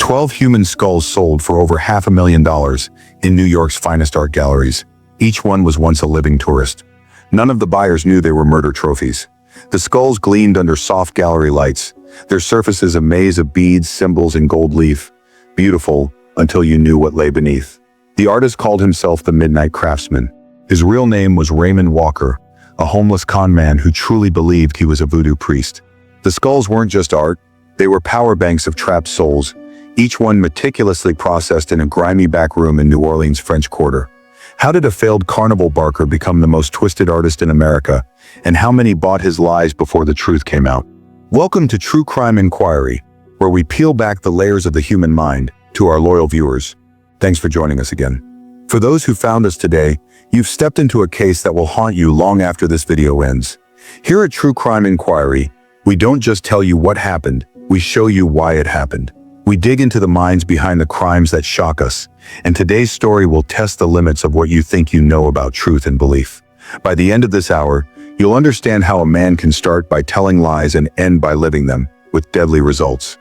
12 human skulls sold for over $500,000 in New York's finest art galleries. Each one was once a living tourist. None of the buyers knew they were murder trophies. The skulls gleamed under soft gallery lights, their surfaces a maze of beads, symbols, and gold leaf. Beautiful until you knew what lay beneath. The artist called himself the Midnight Craftsman. His real name was Raymond Walker, a homeless con man who truly believed he was a voodoo priest. The skulls weren't just art, they were power banks of trapped souls, each one meticulously processed in a grimy back room in New Orleans' French Quarter. How did a failed carnival barker become the most twisted artist in America, and how many bought his lies before the truth came out? Welcome to True Crime Inquiry, where we peel back the layers of the human mind. To our loyal viewers, thanks for joining us again. For those who found us today, you've stepped into a case that will haunt you long after this video ends. Here at True Crime Inquiry, we don't just tell you what happened, we show you why it happened. We dig into the minds behind the crimes that shock us, and today's story will test the limits of what you think you know about truth and belief. By the end of this hour, you'll understand how a man can start by telling lies and end by living them, with deadly results.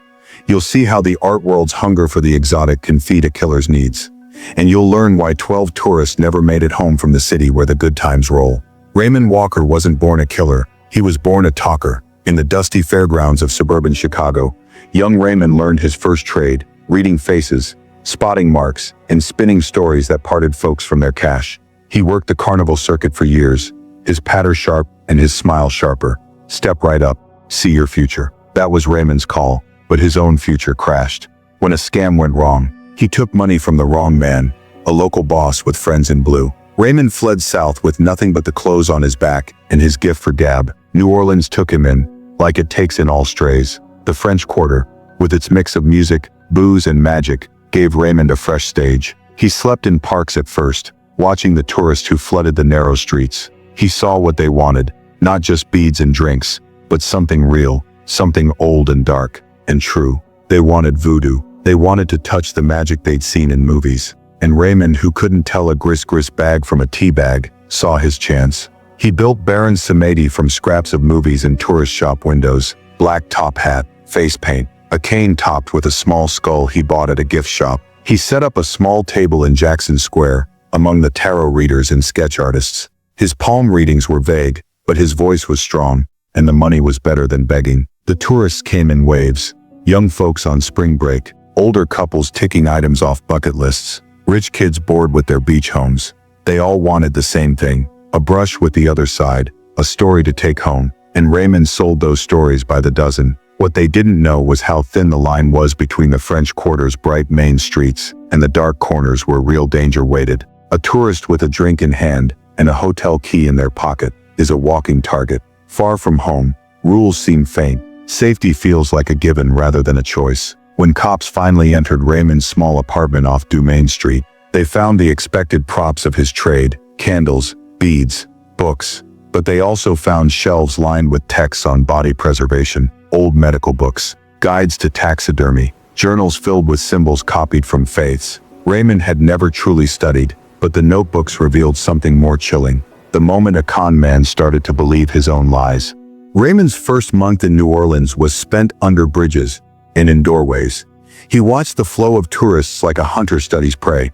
You'll see how the art world's hunger for the exotic can feed a killer's needs. And you'll learn why 12 tourists never made it home from the city where the good times roll. Raymond Walker wasn't born a killer, he was born a talker. In the dusty fairgrounds of suburban Chicago, young Raymond learned his first trade, reading faces, spotting marks, and spinning stories that parted folks from their cash. He worked the carnival circuit for years, his patter sharp and his smile sharper. Step right up, see your future. That was Raymond's call, but his own future crashed. When a scam went wrong, he took money from the wrong man, a local boss with friends in blue. Raymond fled south with nothing but the clothes on his back and his gift for gab. New Orleans took him in, like it takes in all strays. The French Quarter, with its mix of music, booze, and magic, gave Raymond a fresh stage. He slept in parks at first, watching the tourists who flooded the narrow streets. He saw what they wanted, not just beads and drinks, but something real, something old and dark, and true. They wanted voodoo. They wanted to touch the magic they'd seen in movies. And Raymond, who couldn't tell a gris-gris bag from a tea bag, saw his chance. He built Baron Samedi from scraps of movies and tourist shop windows, black top hat, face paint, a cane topped with a small skull he bought at a gift shop. He set up a small table in Jackson Square, among the tarot readers and sketch artists. His palm readings were vague, but his voice was strong, and the money was better than begging. The tourists came in waves, young folks on spring break, older couples ticking items off bucket lists, rich kids bored with their beach homes. They all wanted the same thing, a brush with the other side, a story to take home, and Raymond sold those stories by the dozen. What they didn't know was how thin the line was between the French Quarter's bright main streets and the dark corners where real danger waited. A tourist with a drink in hand and a hotel key in their pocket is a walking target. Far from home, rules seem faint. Safety feels like a given rather than a choice. When cops finally entered Raymond's small apartment off Dumaine Street, they found the expected props of his trade, candles, beads, books, but they also found shelves lined with texts on body preservation, old medical books, guides to taxidermy, journals filled with symbols copied from faiths Raymond had never truly studied, but the notebooks revealed something more chilling. The moment a con man started to believe his own lies. Raymond's first month in New Orleans was spent under bridges and in doorways. He watched the flow of tourists like a hunter studies prey.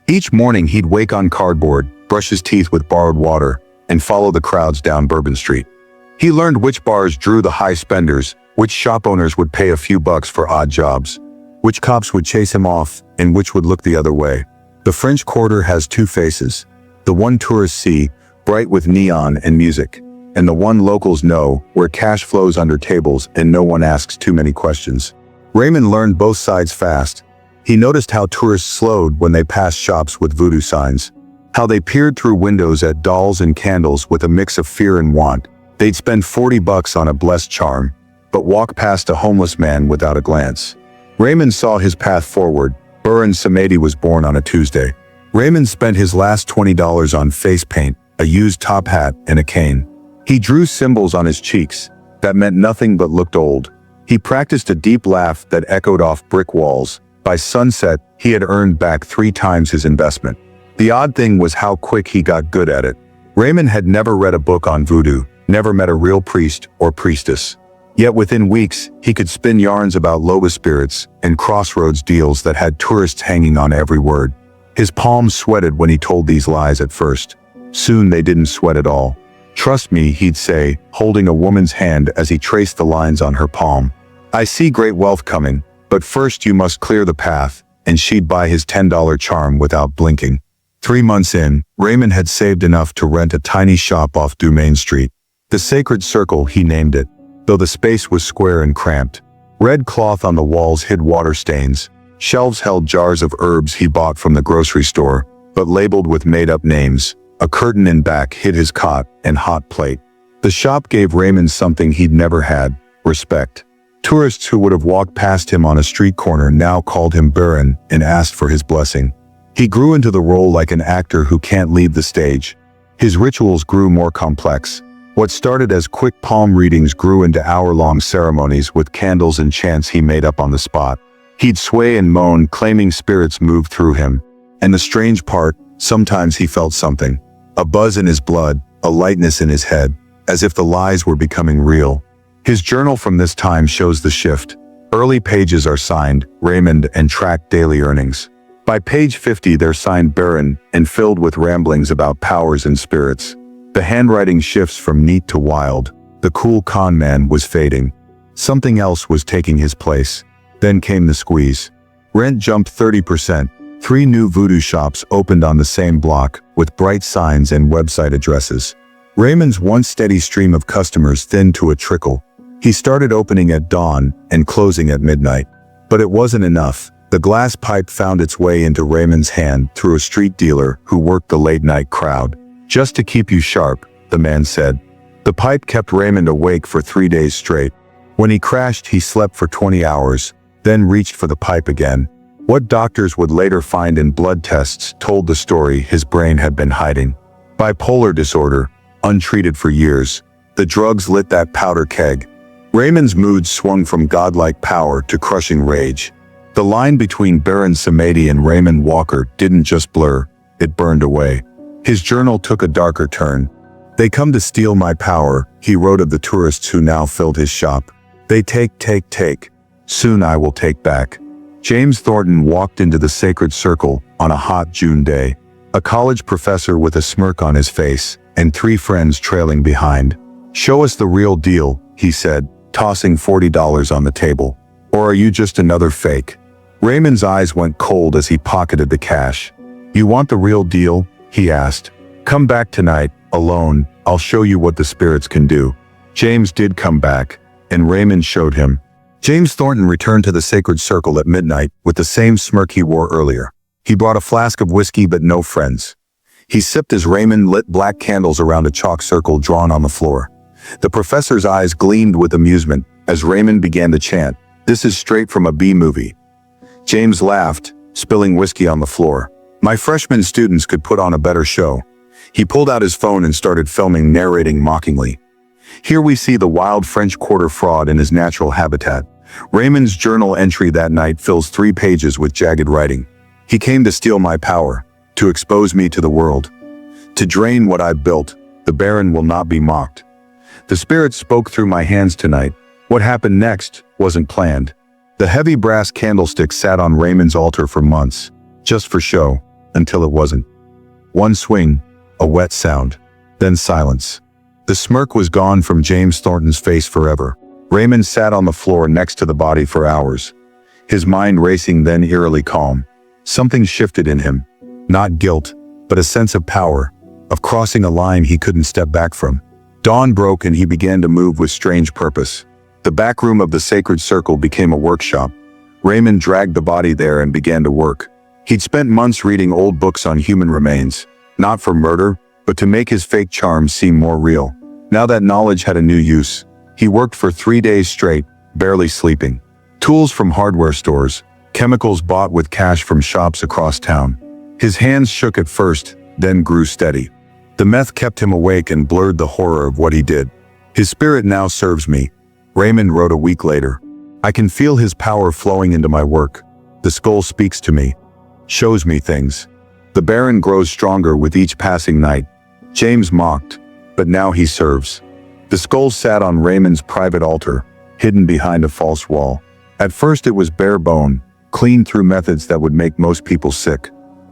Each morning he'd wake on cardboard, brush his teeth with borrowed water, and follow the crowds down Bourbon Street. He learned which bars drew the high spenders, which shop owners would pay a few bucks for odd jobs, which cops would chase him off, and which would look the other way. The French Quarter has two faces. The one tourists see, bright with neon and music, and the one locals know, where cash flows under tables and no one asks too many questions. Raymond learned both sides fast. He noticed how tourists slowed when they passed shops with voodoo signs, how they peered through windows at dolls and candles with a mix of fear and want. They'd spend 40 bucks on a blessed charm, but walk past a homeless man without a glance. Raymond saw his path forward. Baron Samedi was born on a Tuesday. Raymond spent his last $20 on face paint, a used top hat, and a cane. He drew symbols on his cheeks that meant nothing but looked old. He practiced a deep laugh that echoed off brick walls. By sunset, he had earned back 3 times his investment. The odd thing was how quick he got good at it. Raymond had never read a book on voodoo, never met a real priest or priestess. Yet within weeks, he could spin yarns about Loba spirits and crossroads deals that had tourists hanging on every word. His palms sweated when he told these lies at first. Soon they didn't sweat at all. "Trust me," he'd say, holding a woman's hand as he traced the lines on her palm. "I see great wealth coming, but first you must clear the path," and she'd buy his $10 charm without blinking. 3 months in, Raymond had saved enough to rent a tiny shop off Dumaine Street. The Sacred Circle, he named it, though the space was square and cramped. Red cloth on the walls hid water stains. Shelves held jars of herbs he bought from the grocery store, but labeled with made-up names. A curtain in back hid his cot and hot plate. The shop gave Raymond something he'd never had: respect. Tourists who would have walked past him on a street corner now called him Baron and asked for his blessing. He grew into the role like an actor who can't leave the stage. His rituals grew more complex. What started as quick palm readings grew into hour-long ceremonies with candles and chants he made up on the spot. He'd sway and moan, claiming spirits moved through him. And the strange part, sometimes he felt something. A buzz in his blood, a lightness in his head, as if the lies were becoming real. His journal from this time shows the shift. Early pages are signed Raymond and track daily earnings. By page 50 they're signed Baron and filled with ramblings about powers and spirits. The handwriting shifts from neat to wild. The cool con man was fading. Something else was taking his place. Then came the squeeze. Rent jumped 30%. 3 new voodoo shops opened on the same block, with bright signs and website addresses. Raymond's once steady stream of customers thinned to a trickle. He started opening at dawn and closing at midnight. But it wasn't enough. The glass pipe found its way into Raymond's hand through a street dealer who worked the late-night crowd. "Just to keep you sharp," the man said. The pipe kept Raymond awake for 3 days straight. When he crashed, he slept for 20 hours, then reached for the pipe again. What doctors would later find in blood tests told the story his brain had been hiding. Bipolar disorder, untreated for years. The drugs lit that powder keg. Raymond's mood swung from godlike power to crushing rage. The line between Baron Samedi and Raymond Walker didn't just blur, it burned away. His journal took a darker turn. "They come to steal my power," he wrote of the tourists who now filled his shop. "They take. Soon I will take back." James Thornton walked into the Sacred Circle on a hot June day. A college professor with a smirk on his face, and 3 friends trailing behind. "Show us the real deal," he said, tossing $40 on the table. "Or are you just another fake?" Raymond's eyes went cold as he pocketed the cash. "You want the real deal?" he asked. "Come back tonight, alone, I'll show you what the spirits can do." James did come back, and Raymond showed him. James Thornton returned to the Sacred Circle at midnight with the same smirk he wore earlier. He brought a flask of whiskey but no friends. He sipped as Raymond lit black candles around a chalk circle drawn on the floor. The professor's eyes gleamed with amusement as Raymond began to chant, "This is straight from a B-movie." James laughed, spilling whiskey on the floor. "My freshman students could put on a better show." He pulled out his phone and started filming, narrating mockingly. Here we see the wild French Quarter fraud in his natural habitat. Raymond's journal entry that night fills 3 pages with jagged writing. "He came to steal my power, to expose me to the world, to drain what I've built. The Baron will not be mocked. The spirits spoke through my hands tonight. What happened next wasn't planned." The heavy brass candlestick sat on Raymond's altar for months, just for show, until it wasn't. One swing, a wet sound, then silence. The smirk was gone from James Thornton's face forever. Raymond sat on the floor next to the body for hours, his mind racing, then eerily calm. Something shifted in him. Not guilt, but a sense of power, of crossing a line he couldn't step back from. Dawn broke and he began to move with strange purpose. The back room of the Sacred Circle became a workshop. Raymond dragged the body there and began to work. He'd spent months reading old books on human remains, not for murder, but to make his fake charms seem more real. Now that knowledge had a new use. He worked for 3 days straight, barely sleeping. Tools from hardware stores, chemicals bought with cash from shops across town. His hands shook at first, then grew steady. The meth kept him awake and blurred the horror of what he did. "His spirit now serves me," Raymond wrote a week later. "I can feel his power flowing into my work. The skull speaks to me, shows me things. The Baron grows stronger with each passing night." James mocked, but now he serves. The skull sat on Raymond's private altar, hidden behind a false wall. At first it was bare bone, cleaned through methods that would make most people sick.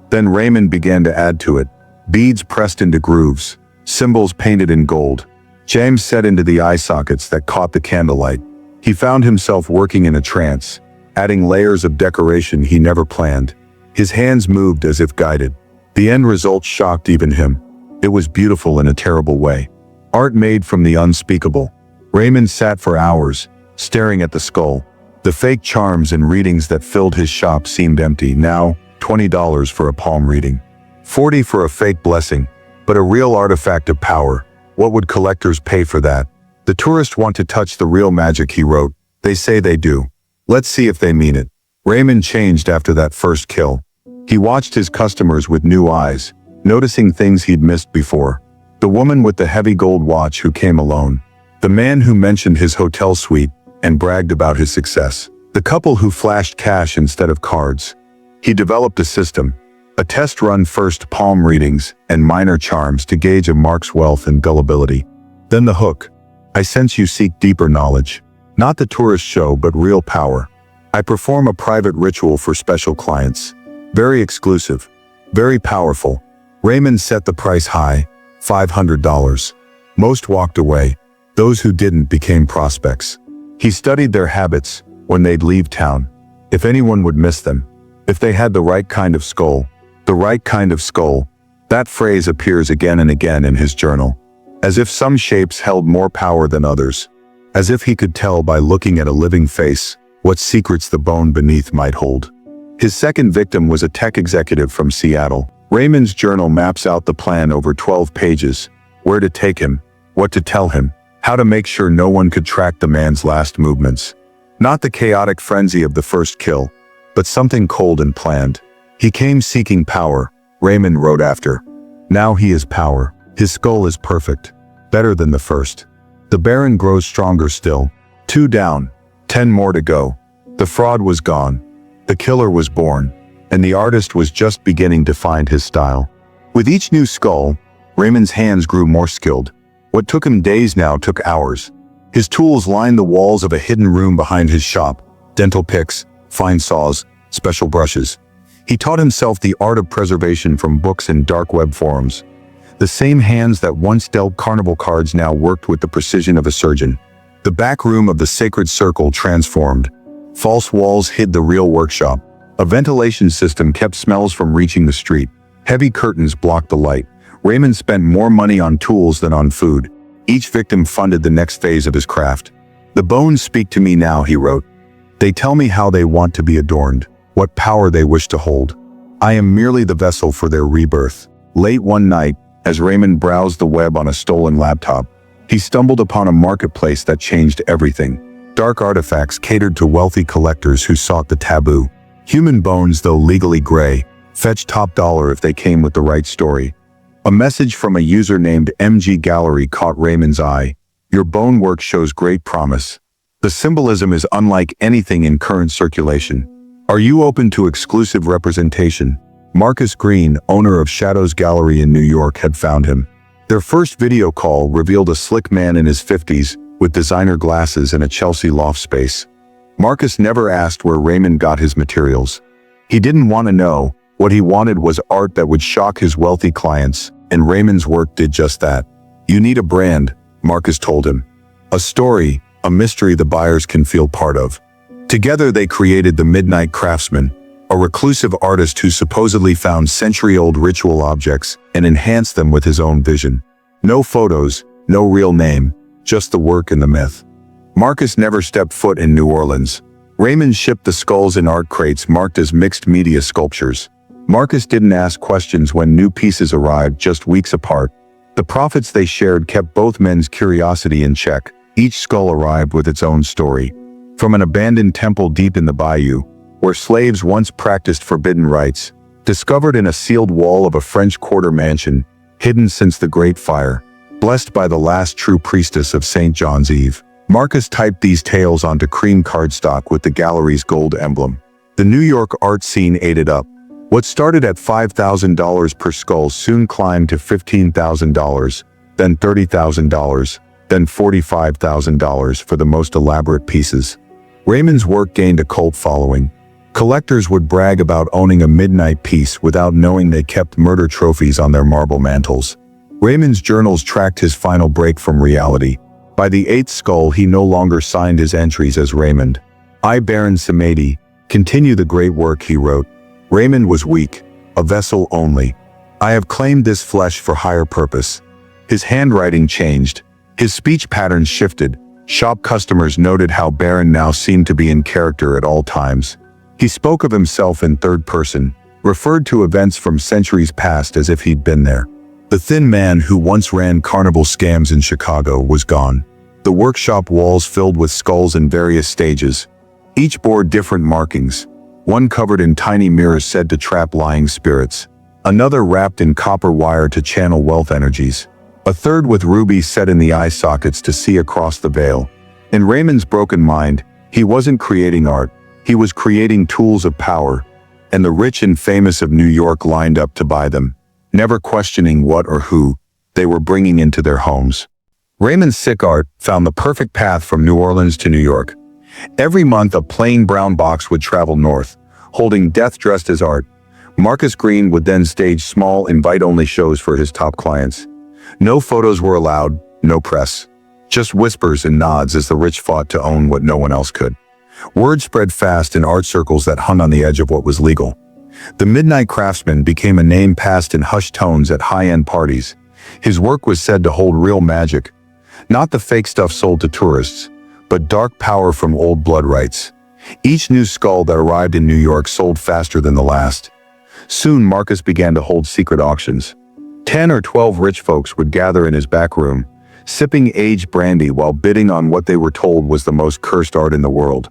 Then Raymond began to add to it. Beads pressed into grooves, symbols painted in gold, gems set into the eye sockets that caught the candlelight. He found himself working in a trance, adding layers of decoration he never planned. His hands moved as if guided. The end result shocked even him. It was beautiful in a terrible way. Art made from the unspeakable. Raymond sat for hours, staring at the skull. The fake charms and readings that filled his shop seemed empty. Now, $20 for a palm reading. $40 for a fake blessing. But a real artifact of power. What would collectors pay for that? The tourists want to touch the real magic, he wrote. They say they do. Let's see if they mean it. Raymond changed after that first kill. He watched his customers with new eyes, noticing things he'd missed before. The woman with the heavy gold watch who came alone. The man who mentioned his hotel suite and bragged about his success. The couple who flashed cash instead of cards. He developed a system. A test run, first palm readings and minor charms to gauge a mark's wealth and gullibility. Then the hook. I sense you seek deeper knowledge. Not the tourist show, but real power. I perform a private ritual for special clients. Very exclusive. Very powerful. Raymond set the price high, $500. Most walked away. Those who didn't became prospects. He studied their habits when they'd leave town. If anyone would miss them. If they had the right kind of skull. The right kind of skull. That phrase appears again and again in his journal. As if some shapes held more power than others. As if he could tell by looking at a living face what secrets the bone beneath might hold. His second victim was a tech executive from Seattle. Raymond's journal maps out the plan over 12 pages. Where to take him, what to tell him, how to make sure no one could track the man's last movements. Not the chaotic frenzy of the first kill, but something cold and planned. He came seeking power, Raymond wrote after. Now he is power. His skull is perfect. Better than the first. The Baron grows stronger still. 2 down. 10 more to go. The fraud was gone. The killer was born. And the artist was just beginning to find his style. With each new skull, Raymond's hands grew more skilled. What took him days now took hours. His tools lined the walls of a hidden room behind his shop. Dental picks, fine saws, special brushes. He taught himself the art of preservation from books and dark web forums. The same hands that once dealt carnival cards now worked with the precision of a surgeon. The back room of the sacred circle transformed. False walls hid the real workshop. A ventilation system kept smells from reaching the street. Heavy curtains blocked the light. Raymond spent more money on tools than on food. Each victim funded the next phase of his craft. The bones speak to me now, he wrote. They tell me how they want to be adorned, what power they wish to hold. I am merely the vessel for their rebirth. Late one night, as Raymond browsed the web on a stolen laptop, he stumbled upon a marketplace that changed everything. Dark artifacts catered to wealthy collectors who sought the taboo. Human bones, though legally gray, fetched top dollar if they came with the right story. A message from a user named MG Gallery caught Raymond's eye. Your bone work shows great promise. The symbolism is unlike anything in current circulation. Are you open to exclusive representation? Marcus Green, owner of Shadows Gallery in New York, had found him. Their first video call revealed a slick man in his 50s with designer glasses and a Chelsea loft space. Marcus never asked where Raymond got his materials. He didn't want to know. What he wanted was art that would shock his wealthy clients, and Raymond's work did just that. You need a brand, Marcus told him. A story, a mystery the buyers can feel part of. Together they created the Midnight Craftsman, a reclusive artist who supposedly found century-old ritual objects and enhanced them with his own vision. No photos, no real name, just the work and the myth. Marcus never stepped foot in New Orleans. Raymond shipped the skulls in art crates marked as mixed media sculptures. Marcus didn't ask questions when new pieces arrived just weeks apart. The profits they shared kept both men's curiosity in check. Each skull arrived with its own story. From an abandoned temple deep in the bayou, where slaves once practiced forbidden rites, discovered in a sealed wall of a French Quarter mansion, hidden since the Great Fire, blessed by the last true priestess of St. John's Eve. Marcus typed these tales onto cream cardstock with the gallery's gold emblem. The New York art scene ate it up. What started at $5,000 per skull soon climbed to $15,000, then $30,000, then $45,000 for the most elaborate pieces. Raymond's work gained a cult following. Collectors would brag about owning a midnight piece without knowing they kept murder trophies on their marble mantles. Raymond's journals tracked his final break from reality. By the eighth skull, he no longer signed his entries as Raymond. I, Baron Samedi, continue the great work, he wrote. Raymond was weak, a vessel only. I have claimed this flesh for higher purpose. His handwriting changed. His speech patterns shifted. Shop customers noted how Baron now seemed to be in character at all times. He spoke of himself in third person, referred to events from centuries past as if he'd been there. The thin man who once ran carnival scams in Chicago was gone. The workshop walls filled with skulls in various stages. Each bore different markings. One covered in tiny mirrors said to trap lying spirits. Another wrapped in copper wire to channel wealth energies. A third with rubies set in the eye sockets to see across the veil. In Raymond's broken mind, he wasn't creating art. He was creating tools of power, and the rich and famous of New York lined up to buy them, never questioning what or who they were bringing into their homes. Raymond's sick art found the perfect path from New Orleans to New York. Every month, a plain brown box would travel north, holding death dressed as art. Marcus Green would then stage small, invite-only shows for his top clients. No photos were allowed, no press. Just whispers and nods as the rich fought to own what no one else could. Word spread fast in art circles that hung on the edge of what was legal. The Midnight Craftsman became a name passed in hushed tones at high-end parties. His work was said to hold real magic. Not the fake stuff sold to tourists, but dark power from old blood rights. Each new skull that arrived in New York sold faster than the last. Soon Marcus began to hold secret auctions. 10 or 12 rich folks would gather in his back room, sipping aged brandy while bidding on what they were told was the most cursed art in the world.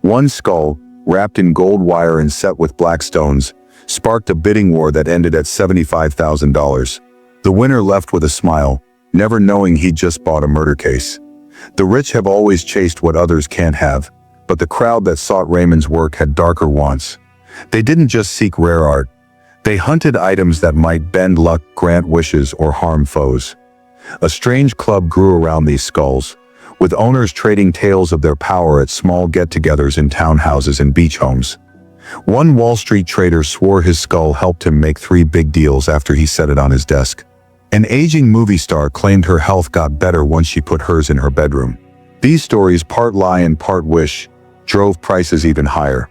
One skull, wrapped in gold wire and set with black stones, sparked a bidding war that ended at $75,000. The winner left with a smile, never knowing he'd just bought a murder case. The rich have always chased what others can't have, but the crowd that sought Raymond's work had darker wants. They didn't just seek rare art. They hunted items that might bend luck, grant wishes, or harm foes. A strange club grew around these skulls, with owners trading tales of their power at small get-togethers in townhouses and beach homes. One Wall Street trader swore his skull helped him make 3 big deals after he set it on his desk. An aging movie star claimed her health got better once she put hers in her bedroom. These stories, part lie and part wish, drove prices even higher.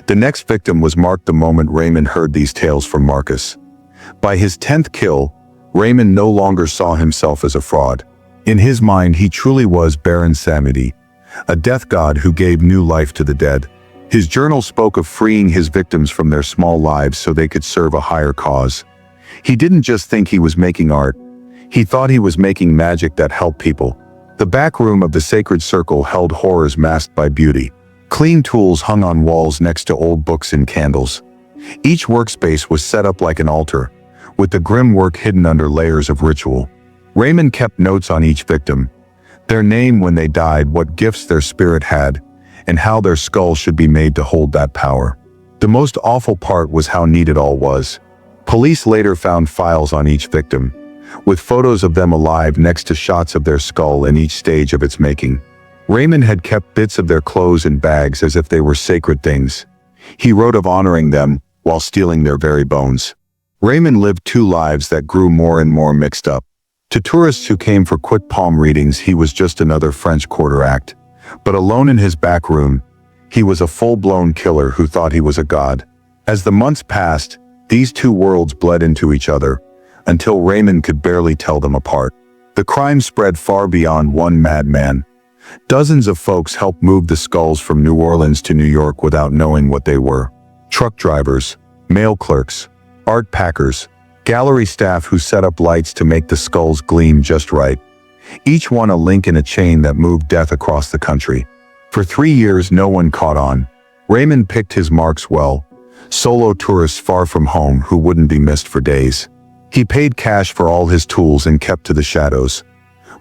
The next victim was marked the moment Raymond heard these tales from Marcus. By his 10th kill, Raymond no longer saw himself as a fraud. In his mind, he truly was Baron Samedi, a death god who gave new life to the dead. His journal spoke of freeing his victims from their small lives so they could serve a higher cause. He didn't just think he was making art. He thought he was making magic that helped people. The back room of the sacred circle held horrors masked by beauty. Clean tools hung on walls next to old books and candles. Each workspace was set up like an altar, with the grim work hidden under layers of ritual. Raymond kept notes on each victim, their name when they died, what gifts their spirit had, and how their skull should be made to hold that power. The most awful part was how neat it all was. Police later found files on each victim, with photos of them alive next to shots of their skull in each stage of its making. Raymond had kept bits of their clothes in bags as if they were sacred things. He wrote of honoring them while stealing their very bones. Raymond lived 2 lives that grew more and more mixed up. To tourists who came for quick palm readings, he was just another French Quarter act. But alone in his back room, he was a full-blown killer who thought he was a god. As the months passed, these 2 worlds bled into each other, until Raymond could barely tell them apart. The crime spread far beyond one madman. Dozens of folks helped move the skulls from New Orleans to New York without knowing what they were. Truck drivers, mail clerks, art packers, gallery staff who set up lights to make the skulls gleam just right. Each one a link in a chain that moved death across the country. For 3 years, no one caught on. Raymond picked his marks well. Solo tourists far from home who wouldn't be missed for days. He paid cash for all his tools and kept to the shadows.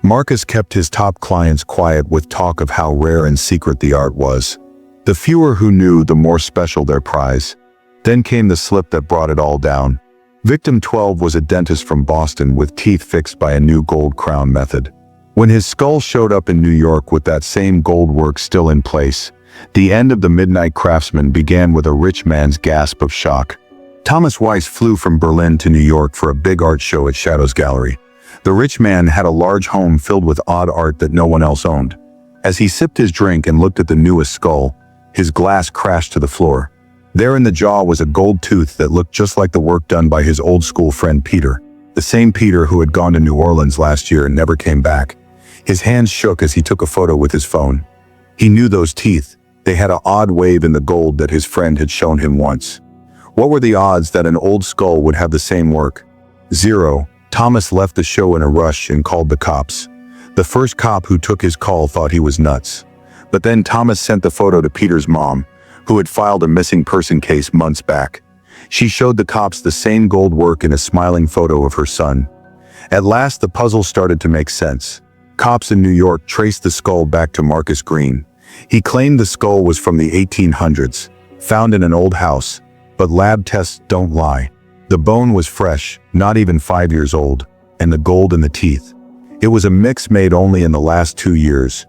Marcus kept his top clients quiet with talk of how rare and secret the art was. The fewer who knew, the more special their prize. Then came the slip that brought it all down. Victim 12 was a dentist from Boston with teeth fixed by a new gold crown method. When his skull showed up in New York with that same gold work still in place, the end of the Midnight Craftsman began with a rich man's gasp of shock. Thomas Weiss flew from Berlin to New York for a big art show at Shadows Gallery. The rich man had a large home filled with odd art that no one else owned. As he sipped his drink and looked at the newest skull, his glass crashed to the floor. There in the jaw was a gold tooth that looked just like the work done by his old school friend Peter, the same Peter who had gone to New Orleans last year and never came back. His hands shook as he took a photo with his phone. He knew those teeth. They had an odd wave in the gold that his friend had shown him once. What were the odds that an old skull would have the same work? 0. Thomas left the show in a rush and called the cops. The first cop who took his call thought he was nuts. But then Thomas sent the photo to Peter's mom, who had filed a missing person case months back. She showed the cops the same gold work in a smiling photo of her son. At last the puzzle started to make sense. Cops in New York traced the skull back to Marcus Green. He claimed the skull was from the 1800s, found in an old house, but lab tests don't lie. The bone was fresh, not even 5 years old, and the gold in the teeth. It was a mix made only in the last 2 years.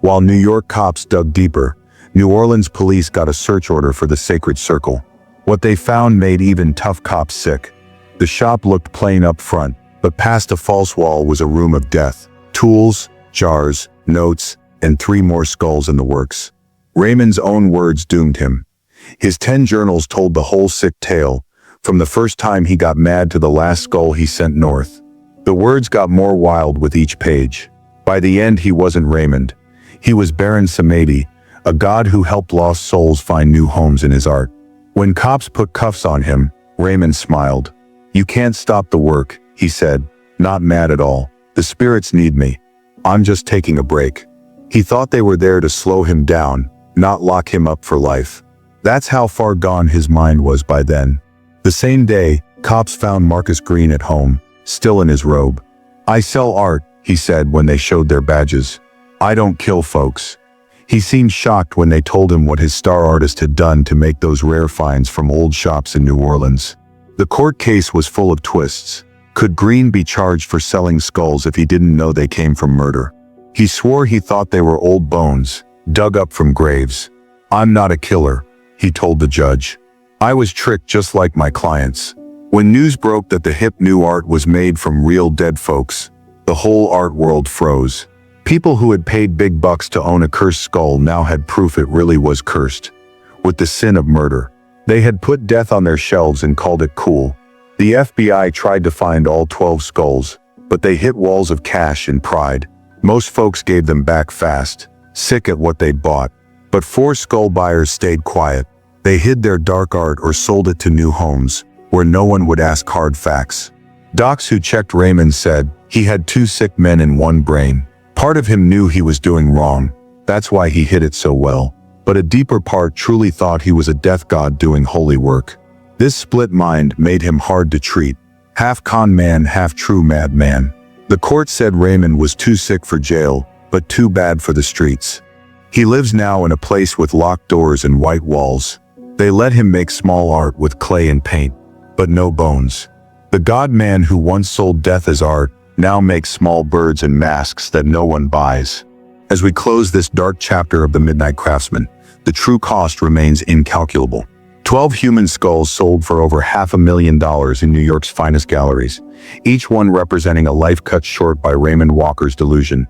While New York cops dug deeper, New Orleans police got a search order for the sacred circle. What they found made even tough cops sick. The shop looked plain up front, but past a false wall was a room of death. Tools, jars, notes, and 3 more skulls in the works. Raymond's own words doomed him. His 10 journals told the whole sick tale, from the first time he got mad to the last skull he sent north. The words got more wild with each page. By the end he wasn't Raymond. He was Baron Samedi, a god who helped lost souls find new homes in his art. When cops put cuffs on him, Raymond smiled. "You can't stop the work," he said, not mad at all. "The spirits need me. I'm just taking a break." He thought they were there to slow him down, not lock him up for life. That's how far gone his mind was by then. The same day, cops found Marcus Green at home, still in his robe. "I sell art," he said when they showed their badges. "I don't kill folks." He seemed shocked when they told him what his star artist had done to make those rare finds from old shops in New Orleans. The court case was full of twists. Could Green be charged for selling skulls if he didn't know they came from murder? He swore he thought they were old bones, dug up from graves. "I'm not a killer," he told the judge. "I was tricked just like my clients." When news broke that the hip new art was made from real dead folks, the whole art world froze. People who had paid big bucks to own a cursed skull now had proof it really was cursed, with the sin of murder. They had put death on their shelves and called it cool. The FBI tried to find all 12 skulls, but they hit walls of cash and pride. Most folks gave them back fast, sick at what they'd bought. But 4 skull buyers stayed quiet. They hid their dark art or sold it to new homes, where no one would ask hard facts. Docs who checked Raymond said he had 2 sick men in one brain. Part of him knew he was doing wrong. That's why he hid it so well. But a deeper part truly thought he was a death god doing holy work. This split mind made him hard to treat. Half con man, half true madman. The court said Raymond was too sick for jail, but too bad for the streets. He lives now in a place with locked doors and white walls. They let him make small art with clay and paint, but no bones. The god-man who once sold death as art now makes small birds and masks that no one buys. As we close this dark chapter of the Midnight Craftsman, the true cost remains incalculable. 12 human skulls sold for over $500,000 in New York's finest galleries, each one representing a life cut short by Raymond Walker's delusion.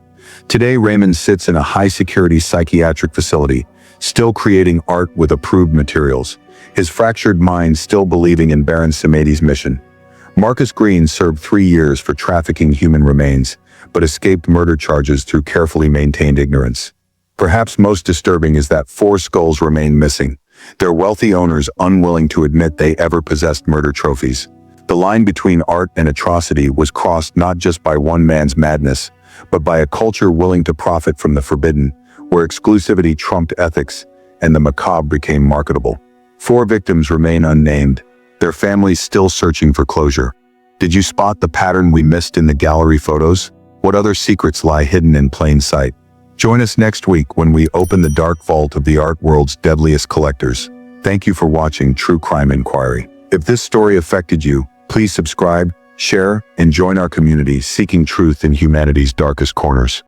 Today, Raymond sits in a high-security psychiatric facility, still creating art with approved materials, his fractured mind still believing in Baron Samedi's mission. Marcus Green served 3 years for trafficking human remains, but escaped murder charges through carefully maintained ignorance. Perhaps most disturbing is that 4 skulls remain missing, their wealthy owners unwilling to admit they ever possessed murder trophies. The line between art and atrocity was crossed not just by one man's madness, but by a culture willing to profit from the forbidden, where exclusivity trumped ethics and the macabre became marketable. 4 victims remain unnamed, their families still searching for closure. Did you spot the pattern we missed in the gallery photos? What other secrets lie hidden in plain sight? Join us next week when we open the dark vault of the art world's deadliest collectors. Thank you for watching True Crime Inquiry. If this story affected you, please subscribe, share, and join our community seeking truth in humanity's darkest corners.